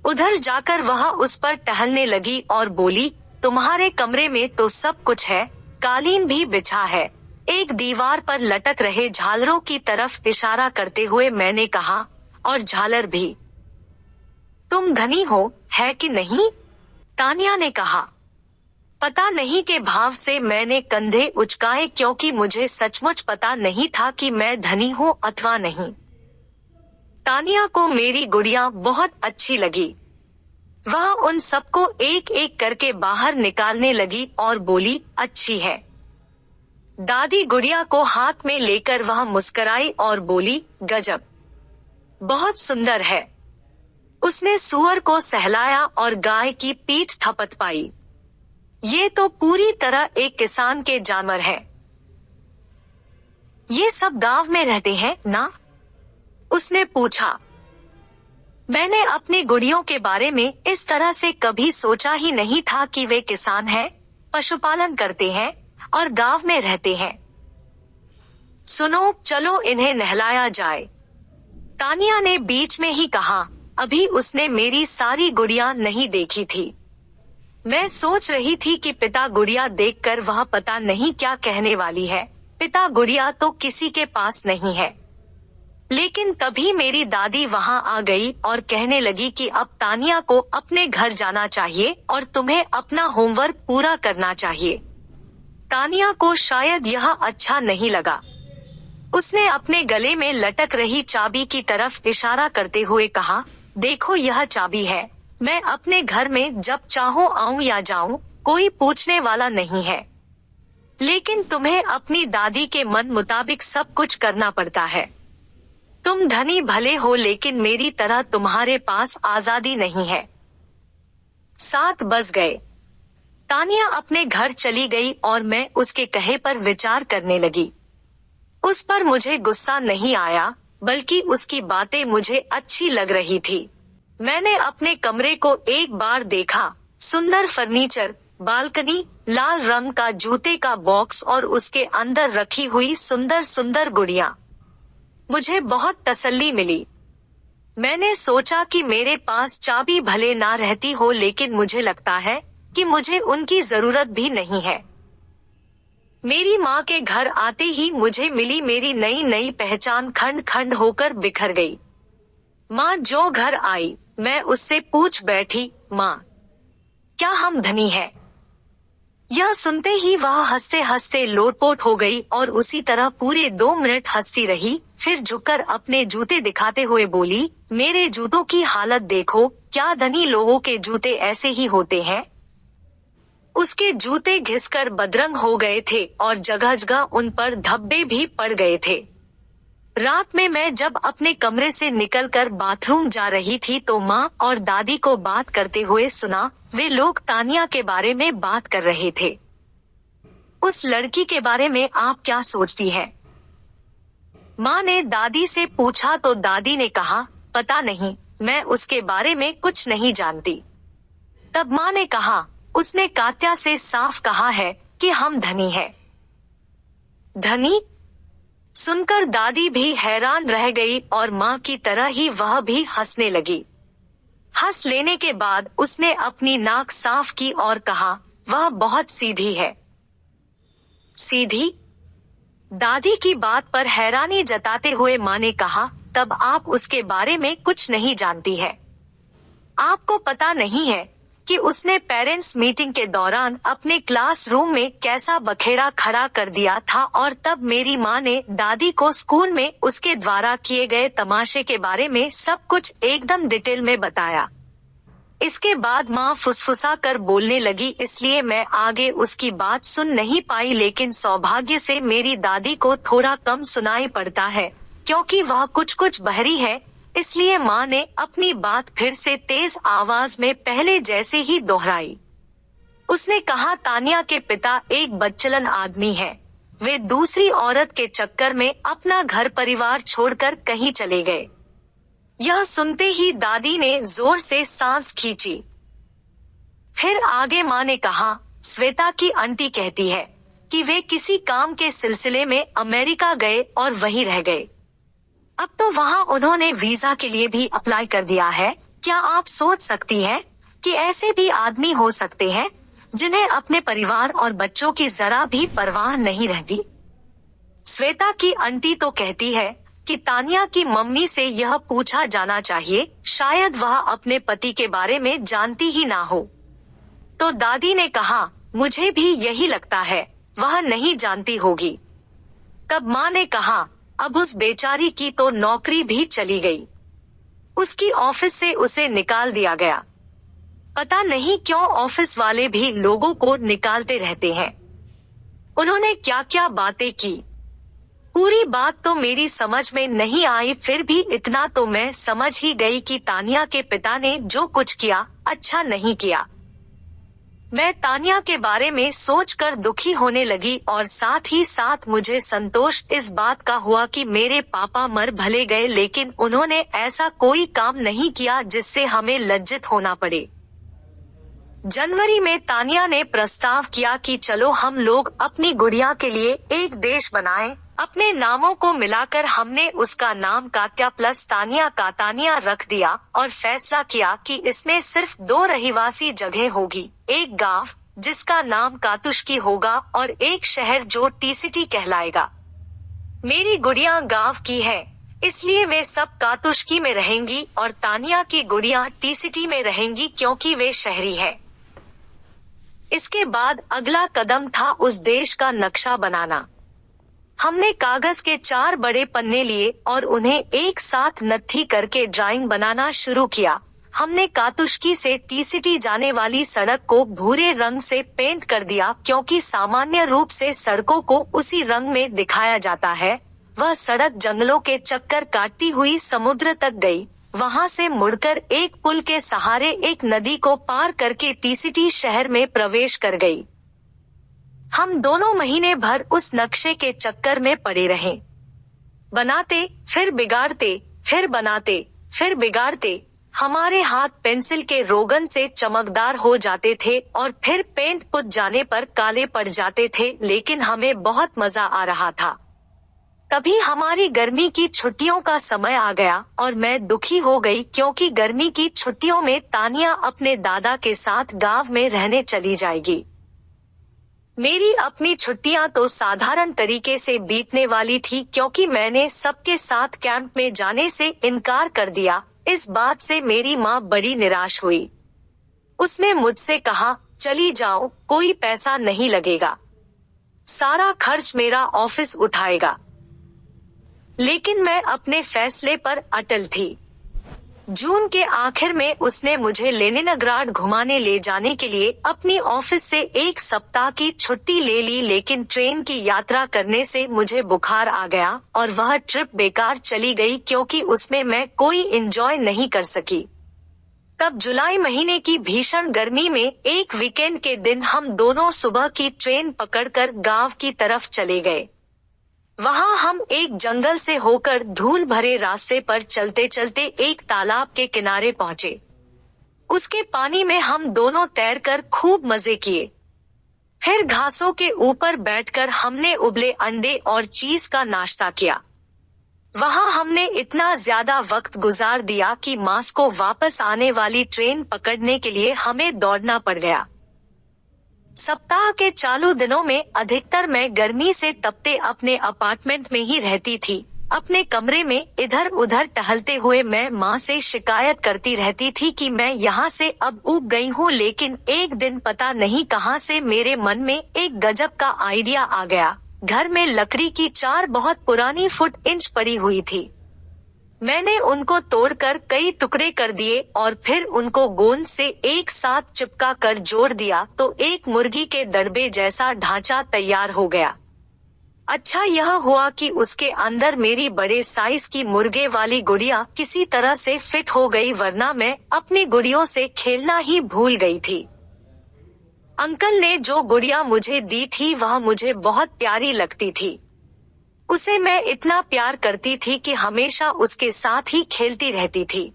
उधर जाकर वह उस पर टहलने लगी और बोली, तुम्हारे कमरे में तो सब कुछ है, कालीन भी बिछा है। एक दीवार पर लटक रहे झालरों की तरफ इशारा करते हुए मैंने कहा, और झालर भी। तुम धनी हो, है कि नहीं? तानिया ने कहा। पता नहीं के भाव से मैंने कंधे उचकाए क्योंकि मुझे सचमुच पता नहीं था कि मैं धनी हूँ अथवा नहीं। तानिया को मेरी गुड़िया बहुत अच्छी लगी। वह उन सबको एक एक करके बाहर निकालने लगी और बोली, अच्छी है। दादी गुड़िया को हाथ में लेकर वह मुस्कराई और बोली, गजब, बहुत सुंदर है। उसने सूअर को सहलाया और गाय की पीठ थपथपाई। ये तो पूरी तरह एक किसान के जानवर है। ये सब गांव में रहते हैं ना? उसने पूछा। मैंने अपनी गुड़ियों के बारे में इस तरह से कभी सोचा ही नहीं था कि वे किसान हैं, पशुपालन करते हैं और गांव में रहते हैं। सुनो, चलो इन्हें नहलाया जाए। तानिया ने बीच में ही कहा। अभी उसने मेरी सारी गुड़िया नहीं देखी थी। मैं सोच रही थी कि पिता गुड़िया देखकर वह पता नहीं क्या कहने वाली है। पिता गुड़िया तो किसी के पास नहीं है। लेकिन तभी मेरी दादी वहां आ गई और कहने लगी कि अब तानिया को अपने घर जाना चाहिए और तुम्हें अपना होमवर्क पूरा करना चाहिए। तानिया को शायद यह अच्छा नहीं लगा। उसने अपने गले में लटक रही चाबी की तरफ इशारा करते हुए कहा, देखो यह चाबी है। मैं अपने घर में जब चाहूँ आऊँ या जाऊँ, कोई पूछने वाला नहीं है। लेकिन तुम्हें अपनी दादी के मन मुताबिक सब कुछ करना पड़ता है। तुम धनी भले हो लेकिन मेरी तरह तुम्हारे पास आजादी नहीं है। 7 बज गए। तानिया अपने घर चली गई और मैं उसके कहे पर विचार करने लगी। उस पर मुझे गुस्सा नहीं आया, बल्कि उसकी बातें मुझे अच्छी लग रही थी। मैंने अपने कमरे को एक बार देखा। सुंदर फर्नीचर, बालकनी, लाल रंग का जूते का बॉक्स और उसके अंदर रखी हुई सुंदर सुंदर गुड़िया। मुझे बहुत तसल्ली मिली। मैंने सोचा कि मेरे पास चाबी भले ना रहती हो, लेकिन मुझे लगता है कि मुझे उनकी जरूरत भी नहीं है। मेरी माँ के घर आते ही मुझे मिली मेरी नई नई पहचान खंड खंड होकर बिखर गई। माँ जो घर आई, मैं उससे पूछ बैठी, माँ क्या हम धनी हैं? यह सुनते ही वह हंसते हंसते लोटपोट हो गई और उसी तरह पूरे 2 मिनट हंसती रही। फिर झुककर अपने जूते दिखाते हुए बोली, मेरे जूतों की हालत देखो, क्या धनी लोगों के जूते ऐसे ही होते हैं? उसके जूते घिसकर बदरंग हो गए थे और जगह जगह उन पर धब्बे भी पड़ गए थे। रात में मैं जब अपने कमरे से निकलकर बाथरूम जा रही थी तो माँ और दादी को बात करते हुए सुना। वे लोग तानिया के बारे में बात कर रहे थे। उस लड़की के बारे में आप क्या सोचती हैं? माँ ने दादी से पूछा तो दादी ने कहा, पता नहीं, मैं उसके बारे में कुछ नहीं जानती। तब माँ ने कहा, उसने कात्या से साफ कहा है कि हम धनी हैं। धनी? सुनकर दादी भी हैरान रह गई और माँ की तरह ही वह भी हंसने लगी। हंस लेने के बाद उसने अपनी नाक साफ की और कहा, वह बहुत सीधी है। सीधी? दादी की बात पर हैरानी जताते हुए माँ ने कहा, तब आप उसके बारे में कुछ नहीं जानती है। आपको पता नहीं है कि उसने पेरेंट्स मीटिंग के दौरान अपने क्लासरूम में कैसा बखेड़ा खड़ा कर दिया था। और तब मेरी माँ ने दादी को स्कूल में उसके द्वारा किए गए तमाशे के बारे में सब कुछ एकदम डिटेल में बताया। इसके बाद माँ फुसफुसा कर बोलने लगी, इसलिए मैं आगे उसकी बात सुन नहीं पाई। लेकिन सौभाग्य से मेरी दादी को थोड़ा कम सुनाई पड़ता है क्योंकि वह कुछ कुछ बहरी है। इसलिए माँ ने अपनी बात फिर से तेज आवाज में पहले जैसे ही दोहराई। उसने कहा, तानिया के पिता एक बदचलन आदमी हैं। वे दूसरी औरत के चक्कर में अपना घर परिवार छोड़कर कहीं चले गए। यह सुनते ही दादी ने जोर से सांस खींची। फिर आगे माँ ने कहा, श्वेता की आंटी कहती है कि वे किसी काम के सिलसिले में अमेरिका गए और वहीं रह गए। अब तो वहाँ उन्होंने वीजा के लिए भी अप्लाई कर दिया है। क्या आप सोच सकती हैं कि ऐसे भी आदमी हो सकते हैं जिन्हें अपने परिवार और बच्चों की जरा भी परवाह नहीं रहती? श्वेता की आंटी तो कहती है कि तानिया की मम्मी से यह पूछा जाना चाहिए, शायद वह अपने पति के बारे में जानती ही ना हो। तो दादी ने कहा, मुझे भी यही लगता है, वह नहीं जानती होगी। तब माँ ने कहा, अब उस बेचारी की तो नौकरी भी चली गई। उसकी ऑफिस से उसे निकाल दिया गया। पता नहीं क्यों ऑफिस वाले भी लोगों को निकालते रहते हैं। उन्होंने क्या क्या बातें की, पूरी बात तो मेरी समझ में नहीं आई, फिर भी इतना तो मैं समझ ही गई कि तानिया के पिता ने जो कुछ किया अच्छा नहीं किया। मैं तानिया के बारे में सोचकर दुखी होने लगी और साथ ही साथ मुझे संतोष इस बात का हुआ कि मेरे पापा मर भले गए, लेकिन उन्होंने ऐसा कोई काम नहीं किया जिससे हमें लज्जित होना पड़े। जनवरी में तानिया ने प्रस्ताव किया कि चलो हम लोग अपनी गुड़िया के लिए एक देश बनाएं। अपने नामों को मिलाकर हमने उसका नाम कात्या प्लस तानिया का तानिया रख दिया और फैसला किया कि इसमें सिर्फ 2 रहिवासी जगह होगी, एक गांव जिसका नाम कातुष्की होगा और एक शहर जो टी सिटी कहलाएगा। मेरी गुड़िया गांव की है, इसलिए वे सब कातुष्की में रहेंगी और तानिया की गुड़िया टी सिटी में रहेंगी क्योंकि वे शहरी है। इसके बाद अगला कदम था उस देश का नक्शा बनाना। हमने कागज के 4 बड़े पन्ने लिए और उन्हें एक साथ नत्थी करके ड्राइंग बनाना शुरू किया। हमने कातुष्की से टी सिटी जाने वाली सड़क को भूरे रंग से पेंट कर दिया क्योंकि सामान्य रूप से सड़कों को उसी रंग में दिखाया जाता है। वह सड़क जंगलों के चक्कर काटती हुई समुद्र तक गई, वहां से मुड़कर एक पुल के सहारे एक नदी को पार करके टी सिटी शहर में प्रवेश कर गई। हम दोनों महीने भर उस नक्शे के चक्कर में पड़े रहे, बनाते फिर बिगाड़ते, फिर बनाते फिर बिगाड़ते। हमारे हाथ पेंसिल के रोगन से चमकदार हो जाते थे और फिर पेंट पुत जाने पर काले पड़ जाते थे, लेकिन हमें बहुत मजा आ रहा था। तभी हमारी गर्मी की छुट्टियों का समय आ गया और मैं दुखी हो गई क्योंकि गर्मी की छुट्टियों में तानिया अपने दादा के साथ गांव में रहने चली जाएगी। मेरी अपनी छुट्टियां तो साधारण तरीके से बीतने वाली थी क्योंकि मैंने सबके साथ कैंप में जाने से इनकार कर दिया। इस बात से मेरी माँ बड़ी निराश हुई। उसने मुझसे कहा, चली जाओ, कोई पैसा नहीं लगेगा, सारा खर्च मेरा ऑफिस उठाएगा। लेकिन मैं अपने फैसले पर अटल थी। जून के आखिर में उसने मुझे लेनिनग्राड घुमाने ले जाने के लिए अपनी ऑफिस से 1 सप्ताह की छुट्टी ले ली, लेकिन ट्रेन की यात्रा करने से मुझे बुखार आ गया और वह ट्रिप बेकार चली गई क्योंकि उसमें मैं कोई एंजॉय नहीं कर सकी। तब जुलाई महीने की भीषण गर्मी में एक वीकेंड के दिन हम दोनों सुबह की ट्रेन पकड़कर गांव की तरफ चले गए। वहां हम एक जंगल से होकर धूल भरे रास्ते पर चलते चलते एक तालाब के किनारे पहुंचे। उसके पानी में हम दोनों तैरकर खूब मजे किए। फिर घासों के ऊपर बैठकर हमने उबले अंडे और चीज का नाश्ता किया। वहां हमने इतना ज्यादा वक्त गुजार दिया कि मास्को वापस आने वाली ट्रेन पकड़ने के लिए हमें दौड़ना पड़ गया। सप्ताह के चालू दिनों में अधिकतर मैं गर्मी से तपते अपने अपार्टमेंट में ही रहती थी। अपने कमरे में इधर उधर टहलते हुए मैं माँ से शिकायत करती रहती थी कि मैं यहाँ से अब ऊब गई हूँ, लेकिन एक दिन पता नहीं कहाँ से मेरे मन में एक गजब का आइडिया आ गया। घर में लकड़ी की 4 बहुत पुरानी फुट-इंच पड़ी हुई थी। मैंने उनको तोड़कर कई टुकड़े कर दिए और फिर उनको गोंद से एक साथ चिपका कर जोड़ दिया तो एक मुर्गी के दड़बे जैसा ढांचा तैयार हो गया। अच्छा यह हुआ कि उसके अंदर मेरी बड़े साइज की मुर्गे वाली गुड़िया किसी तरह से फिट हो गई, वरना मैं अपनी गुड़ियों से खेलना ही भूल गई थी। अंकल ने जो गुड़िया मुझे दी थी वह मुझे बहुत प्यारी लगती थी। उसे मैं इतना प्यार करती थी कि हमेशा उसके साथ ही खेलती रहती थी।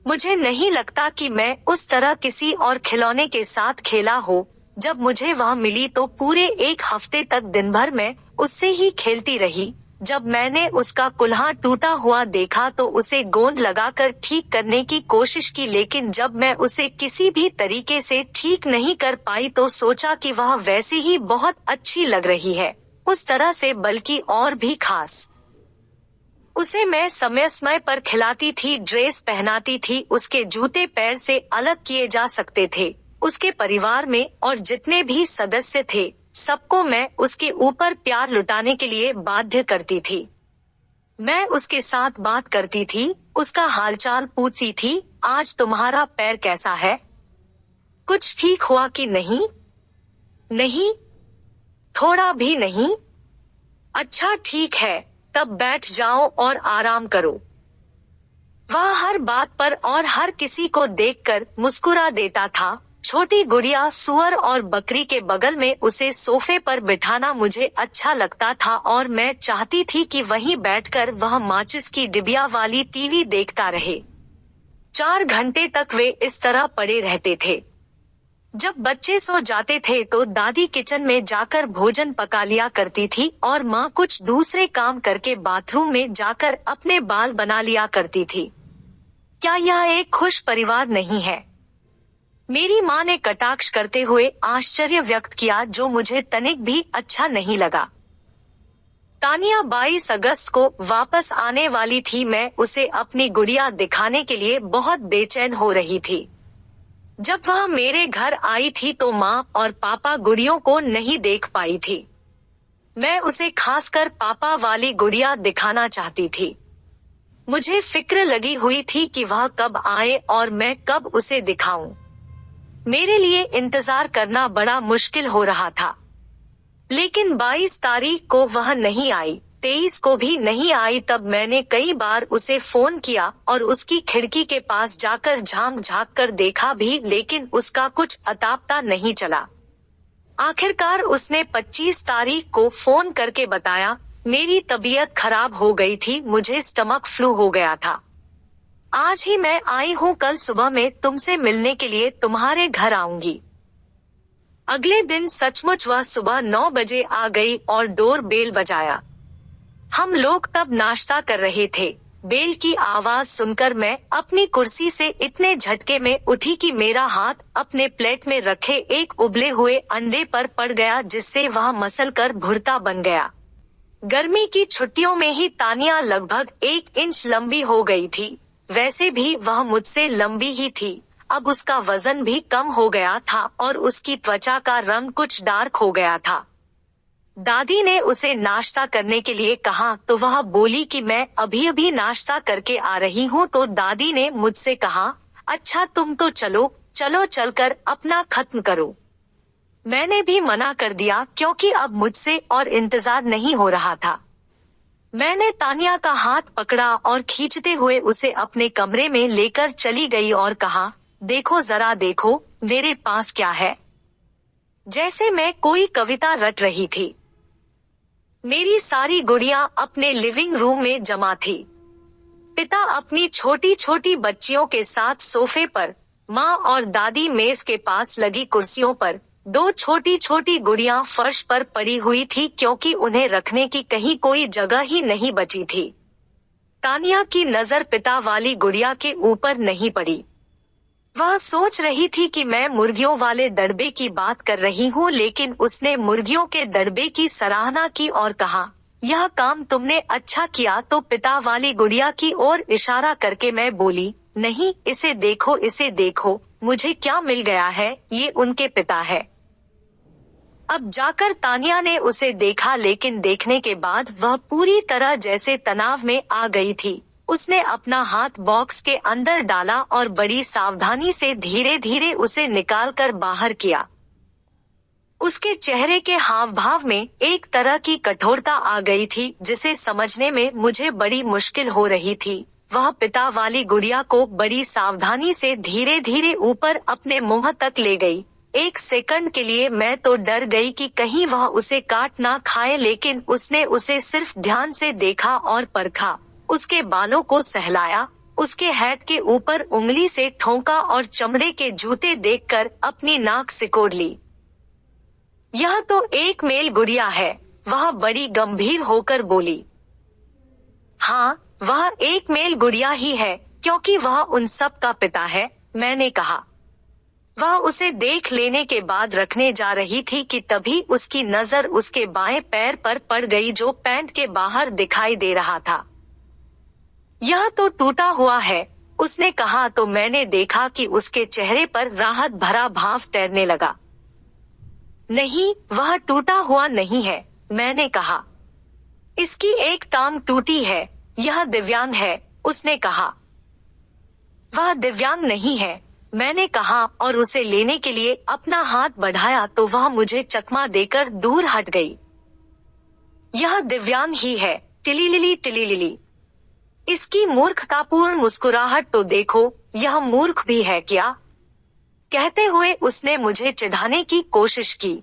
मुझे नहीं लगता कि मैं उस तरह किसी और खिलौने के साथ खेला हो। जब मुझे वह मिली तो पूरे 1 हफ्ते तक दिन भर मैं उससे ही खेलती रही। जब मैंने उसका कुल्हा टूटा हुआ देखा तो उसे गोंद लगाकर ठीक करने की कोशिश की, लेकिन जब मैं उसे किसी भी तरीके से ठीक नहीं कर पाई तो सोचा कि वह वैसे ही बहुत अच्छी लग रही है, उस तरह से बल्कि और भी खास। उसे मैं समय समय पर खिलाती थी, ड्रेस पहनाती थी, उसके जूते पैर से अलग किए जा सकते थे, उसके परिवार में और जितने भी सदस्य थे, सबको मैं उसके ऊपर प्यार लुटाने के लिए बाध्य करती थी। मैं उसके साथ बात करती थी, उसका हालचाल पूछती थी, आज तुम्हारा पैर कैसा है? कुछ ठीक हुआ कि नहीं? नहीं, थोड़ा भी नहीं। अच्छा ठीक है, तब बैठ जाओ और आराम करो। वह हर बात पर और हर किसी को देखकर मुस्कुरा देता था। छोटी गुड़िया सूअर और बकरी के बगल में उसे सोफे पर बिठाना मुझे अच्छा लगता था और मैं चाहती थी कि वहीं बैठकर वह माचिस की डिबिया वाली टीवी देखता रहे। 4 घंटे तक वे इस तरह पड़े रहते थे। जब बच्चे सो जाते थे तो दादी किचन में जाकर भोजन पका लिया करती थी और माँ कुछ दूसरे काम करके बाथरूम में जाकर अपने बाल बना लिया करती थी। क्या यह एक खुश परिवार नहीं है? मेरी माँ ने कटाक्ष करते हुए आश्चर्य व्यक्त किया, जो मुझे तनिक भी अच्छा नहीं लगा। तानिया 22 अगस्त को वापस आने वाली थी। मैं उसे अपनी गुड़िया दिखाने के लिए बहुत बेचैन हो रही थी। जब वह मेरे घर आई थी तो माँ और पापा गुड़ियों को नहीं देख पाई थी। मैं उसे खासकर पापा वाली गुड़िया दिखाना चाहती थी। मुझे फिक्र लगी हुई थी कि वह कब आए और मैं कब उसे दिखाऊं। मेरे लिए इंतजार करना बड़ा मुश्किल हो रहा था। लेकिन 22 तारीख को वह नहीं आई, 23 को भी नहीं आई। तब मैंने कई बार उसे फोन किया और उसकी खिड़की के पास जाकर झांक झांक कर देखा भी, लेकिन उसका कुछ अता पता नहीं चला। आखिरकार उसने 25 तारीख को फोन करके बताया, मेरी तबीयत खराब हो गई थी, मुझे स्टमक फ्लू हो गया था। आज ही मैं आई हूँ, कल सुबह में तुमसे मिलने के लिए तुम्हारे घर आऊंगी। अगले दिन सचमुच वह सुबह 9 बजे आ गई और डोर बेल बजाया। हम लोग तब नाश्ता कर रहे थे। बेल की आवाज सुनकर मैं अपनी कुर्सी से इतने झटके में उठी कि मेरा हाथ अपने प्लेट में रखे एक उबले हुए अंडे पर पड़ गया, जिससे वह मसलकर भुरता बन गया। गर्मी की छुट्टियों में ही तानिया लगभग 1 इंच लंबी हो गई थी। वैसे भी वह मुझसे लंबी ही थी। अब उसका वजन भी कम हो गया था और उसकी त्वचा का रंग कुछ डार्क हो गया था। दादी ने उसे नाश्ता करने के लिए कहा तो वह बोली कि मैं अभी अभी नाश्ता करके आ रही हूँ। तो दादी ने मुझसे कहा, अच्छा तुम तो चलो चलकर अपना खत्म करो। मैंने भी मना कर दिया क्योंकि अब मुझसे और इंतजार नहीं हो रहा था। मैंने तानिया का हाथ पकड़ा और खींचते हुए उसे अपने कमरे में लेकर चली गई और कहा, देखो जरा देखो मेरे पास क्या है। जैसे मैं कोई कविता रट रही थी। मेरी सारी गुड़ियां अपने लिविंग रूम में जमा थी। पिता अपनी छोटी छोटी बच्चियों के साथ सोफे पर, माँ और दादी मेज के पास लगी कुर्सियों पर, 2 छोटी छोटी गुड़ियां फर्श पर पड़ी हुई थी क्योंकि उन्हें रखने की कहीं कोई जगह ही नहीं बची थी। तानिया की नजर पिता वाली गुड़िया के ऊपर नहीं पड़ी। वह सोच रही थी कि मैं मुर्गियों वाले दड़बे की बात कर रही हूँ, लेकिन उसने मुर्गियों के दड़बे की सराहना की और कहा, यह काम तुमने अच्छा किया। तो पिता वाली गुड़िया की ओर इशारा करके मैं बोली, नहीं इसे देखो मुझे क्या मिल गया है, ये उनके पिता है। अब जाकर तानिया ने उसे देखा, लेकिन देखने के बाद वह पूरी तरह जैसे तनाव में आ गई थी। उसने अपना हाथ बॉक्स के अंदर डाला और बड़ी सावधानी से धीरे धीरे उसे निकालकर बाहर किया। उसके चेहरे के हाव भाव में एक तरह की कठोरता आ गई थी जिसे समझने में मुझे बड़ी मुश्किल हो रही थी। वह पिता वाली गुड़िया को बड़ी सावधानी से धीरे धीरे ऊपर अपने मुंह तक ले गई। 1 सेकंड के लिए मैं तो डर गई कि कहीं वह उसे काट ना खाए, लेकिन उसने उसे सिर्फ ध्यान से देखा और परखा। उसके बालों को सहलाया, उसके हैट के ऊपर उंगली से ठोंका और चमड़े के जूते देखकर अपनी नाक सिकोड़ ली। यह तो एक मेल गुड़िया है, वह बड़ी गंभीर होकर बोली। हाँ, वह एक मेल गुड़िया ही है क्योंकि वह उन सब का पिता है, मैंने कहा। वह उसे देख लेने के बाद रखने जा रही थी कि तभी उसकी नजर उसके बाएं पैर पर पड़ गई जो पैंट के बाहर दिखाई दे रहा था। यह तो टूटा हुआ है, उसने कहा तो मैंने देखा कि उसके चेहरे पर राहत भरा भाव तैरने लगा। नहीं, वह टूटा हुआ नहीं है, मैंने कहा। इसकी एक टांग टूटी है, यह दिव्यांग है, उसने कहा। वह दिव्यांग नहीं है, मैंने कहा और उसे लेने के लिए अपना हाथ बढ़ाया तो वह मुझे चकमा देकर दूर हट गई। यह दिव्यांग ही है, टिलीलिली टिलीलिली। इसकी मूर्खतापूर्ण मुस्कुराहट तो देखो, यह मूर्ख भी है क्या? कहते हुए उसने मुझे चिढ़ाने की कोशिश की।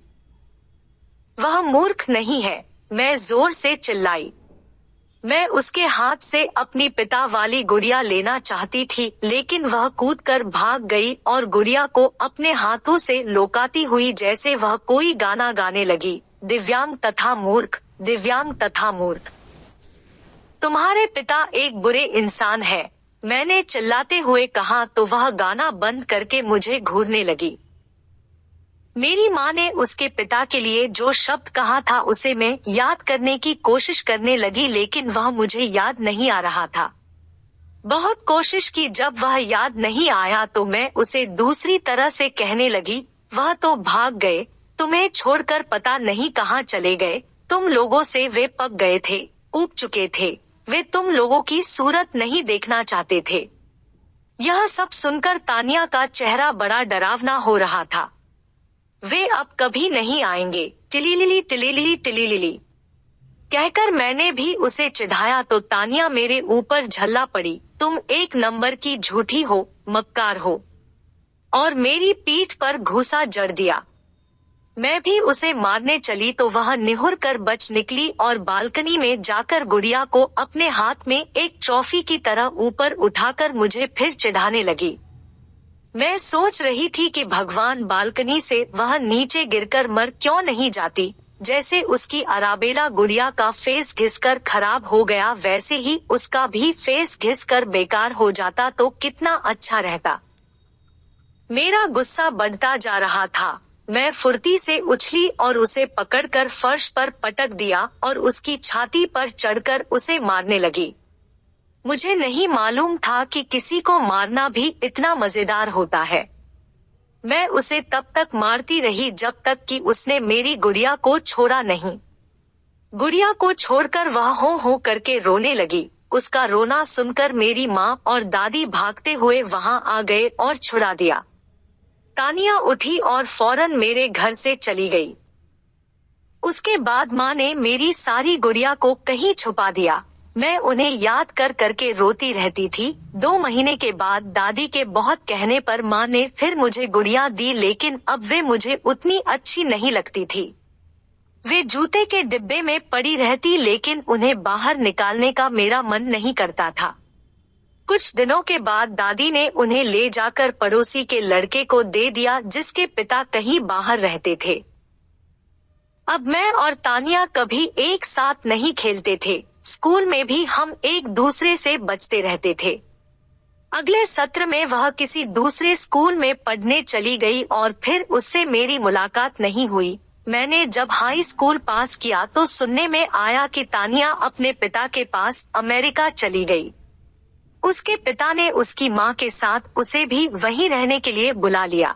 वह मूर्ख नहीं है, मैं जोर से चिल्लाई। मैं उसके हाथ से अपनी पिता वाली गुड़िया लेना चाहती थी, लेकिन वह कूदकर भाग गई और गुड़िया को अपने हाथों से लोकाती हुई जैसे वह कोई गाना गाने लगी, दिव्यांग तथा मूर्ख, दिव्यांग तथा मूर्ख। तुम्हारे पिता एक बुरे इंसान है, मैंने चिल्लाते हुए कहा तो वह गाना बंद करके मुझे घूरने लगी। मेरी माँ ने उसके पिता के लिए जो शब्द कहा था उसे मैं याद करने की कोशिश करने लगी, लेकिन वह मुझे याद नहीं आ रहा था। बहुत कोशिश की, जब वह याद नहीं आया तो मैं उसे दूसरी तरह से कहने लगी, वह तो भाग गए, तुम्हें छोड़कर पता नहीं कहाँ चले गए, तुम लोगों से वे पक गए थे, ऊब चुके थे, वे तुम लोगों की सूरत नहीं देखना चाहते थे। यह सब सुनकर तानिया का चेहरा बड़ा डरावना हो रहा था। वे अब कभी नहीं आएंगे, टिलीलिली टिलीलिली टिलीलिली कहकर मैंने भी उसे चिढ़ाया तो तानिया मेरे ऊपर झल्ला पड़ी, तुम एक नंबर की झूठी हो, मक्कार हो, और मेरी पीठ पर घूसा जड़ दिया। मैं भी उसे मारने चली तो वह निहुर कर बच निकली और बालकनी में जाकर गुड़िया को अपने हाथ में एक ट्रॉफी की तरह ऊपर उठाकर मुझे फिर चिढ़ाने लगी। मैं सोच रही थी कि भगवान, बालकनी से वह नीचे गिरकर मर क्यों नहीं जाती। जैसे उसकी अराबेला गुड़िया का फेस घिसकर खराब हो गया, वैसे ही उसका भी फेस घिसकर बेकार हो जाता तो कितना अच्छा रहता। मेरा गुस्सा बढ़ता जा रहा था। मैं फुर्ती से उछली और उसे पकड़कर फर्श पर पटक दिया और उसकी छाती पर चढ़कर उसे मारने लगी। मुझे नहीं मालूम था कि किसी को मारना भी इतना मजेदार होता है। मैं उसे तब तक मारती रही जब तक कि उसने मेरी गुड़िया को छोड़ा नहीं। गुड़िया को छोड़कर वह हो करके रोने लगी। उसका रोना सुनकर मेरी माँ और दादी भागते हुए वहां आ गए और छुड़ा दिया। तानिया उठी और फौरन मेरे घर से चली गई। उसके बाद माँ ने मेरी सारी गुड़िया को कहीं छुपा दिया। मैं उन्हें याद कर करके रोती रहती थी। 2 महीने के बाद दादी के बहुत कहने पर माँ ने फिर मुझे गुड़िया दी, लेकिन अब वे मुझे उतनी अच्छी नहीं लगती थी। वे जूते के डिब्बे में पड़ी रहती, लेकिन उन्हें बाहर निकालने का मेरा मन नहीं करता था। कुछ दिनों के बाद दादी ने उन्हें ले जाकर पड़ोसी के लड़के को दे दिया, जिसके पिता कहीं बाहर रहते थे। अब मैं और तानिया कभी एक साथ नहीं खेलते थे। स्कूल में भी हम एक दूसरे से बचते रहते थे। अगले सत्र में वह किसी दूसरे स्कूल में पढ़ने चली गई और फिर उससे मेरी मुलाकात नहीं हुई। मैंने जब हाई स्कूल पास किया तो सुनने में आया कि तानिया अपने पिता के पास अमेरिका चली गई। उसके पिता ने उसकी माँ के साथ उसे भी वहीं रहने के लिए बुला लिया।